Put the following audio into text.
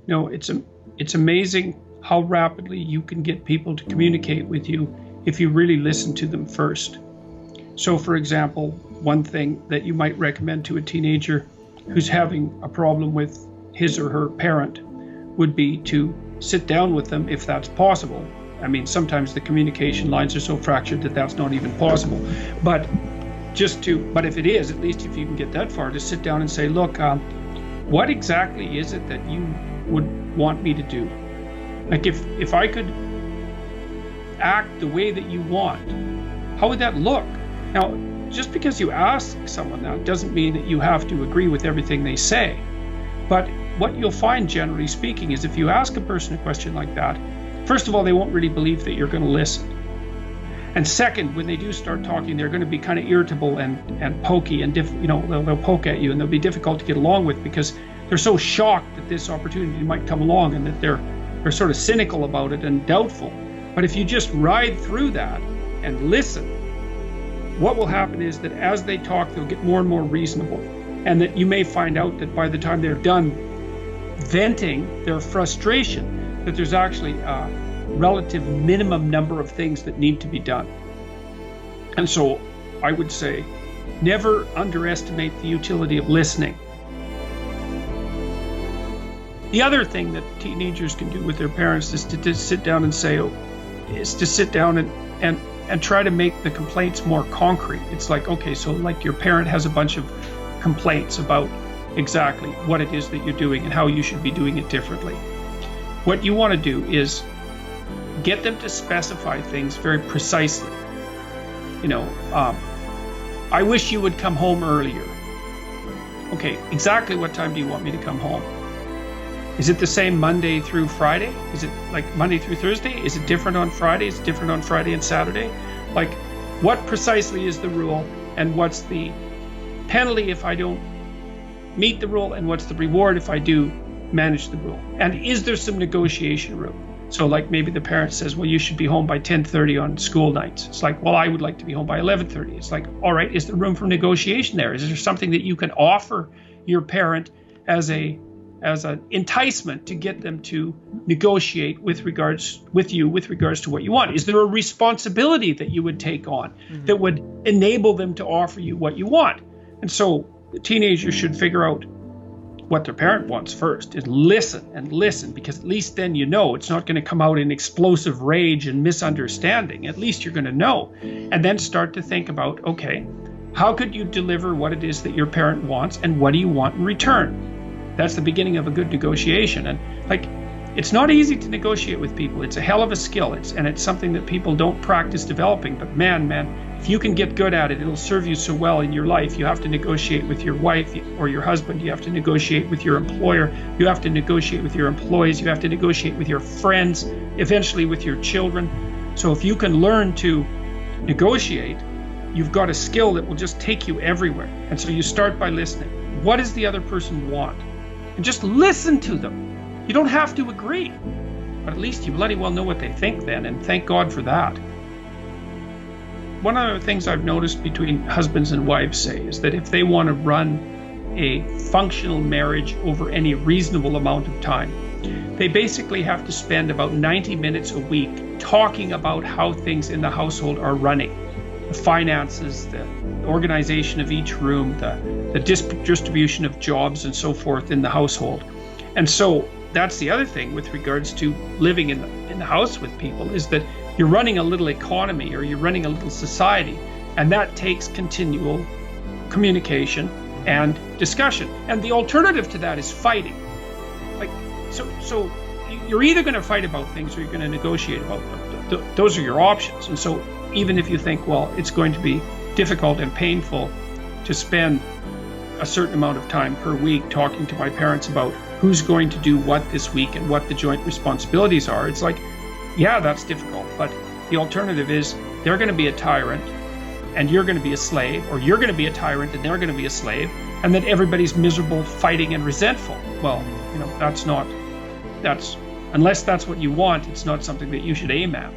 It's amazing how rapidly you can get people to communicate with you if you really listen to them first. So, for example, one thing that you might recommend to a teenager who's having a problem with his or her parent would be to sit down with them if that's possible. I mean, sometimes the communication lines are so fractured that that's not even possible. But if it is, at least if you can get that far, to sit down and say, look, what exactly is it that you would want me to do? Like if I could act the way that you want, how would that look? Now, just because you ask someone that doesn't mean that you have to agree with everything they say. But what you'll find, generally speaking, is if you ask a person a question like that, first of all, they won't really believe that you're going to listen. And second, when they do start talking, they're going to be kind of irritable and pokey and they'll poke at you and they'll be difficult to get along with because they're so shocked that this opportunity might come along and that they're sort of cynical about it and doubtful. But if you just ride through that and listen, what will happen is that as they talk, they'll get more and more reasonable, and that you may find out that by the time they're done venting their frustration, that there's actually a relative minimum number of things that need to be done. And so I would say, never underestimate the utility of listening. The other thing that teenagers can do with their parents is to sit down and and try to make the complaints more concrete. It's like, okay, so like your parent has a bunch of complaints about exactly what it is that you're doing and how you should be doing it differently. What you want to do is get them to specify things very precisely. I wish you would come home earlier. Okay, exactly what time do you want me to come home? Is it the same Monday through Friday? Is it like Monday through Thursday? Is it different on Friday? Is it different on Friday and Saturday? Like, what precisely is the rule, and what's the penalty if I don't meet the rule, and what's the reward if I do manage the rule? And is there some negotiation room? So like maybe the parent says, well, you should be home by 10:30 on school nights. It's like, well, I would like to be home by 11:30. It's like, all right, is there room for negotiation there? Is there something that you can offer your parent as an enticement to get them to negotiate with regards to what you want? Is there a responsibility that you would take on that would enable them to offer you what you want? And so the teenager should figure out what their parent wants first, is listen, because at least then it's not going to come out in explosive rage and misunderstanding. At least you're going to know. And then start to think about, okay, how could you deliver what it is that your parent wants, and what do you want in return? That's the beginning of a good negotiation. And it's not easy to negotiate with people. It's a hell of a skill. It's something that people don't practice developing. But man, if you can get good at it, it'll serve you so well in your life. You have to negotiate with your wife or your husband. You have to negotiate with your employer. You have to negotiate with your employees. You have to negotiate with your friends, eventually with your children. So if you can learn to negotiate, you've got a skill that will just take you everywhere. And so you start by listening. What does the other person want? And just listen to them. You don't have to agree, but at least you bloody well know what they think then, and thank God for that. One of the things I've noticed between husbands and wives, say, is that if they want to run a functional marriage over any reasonable amount of time, they basically have to spend about 90 minutes a week talking about how things in the household are running. The finances, the organization of each room, the distribution of jobs and so forth in the household. And so that's the other thing with regards to living in the house with people, is that you're running a little economy, or you're running a little society, and that takes continual communication and discussion. And the alternative to that is fighting. So you're either going to fight about things or you're going to negotiate about them. Those are your options. And so even if you think, well, it's going to be difficult and painful to spend a certain amount of time per week talking to my parents about who's going to do what this week and what the joint responsibilities are, it's like, yeah, that's difficult. But the alternative is they're going to be a tyrant and you're going to be a slave, or you're going to be a tyrant and they're going to be a slave, and then everybody's miserable, fighting, and resentful. Well, unless that's what you want, it's not something that you should aim at.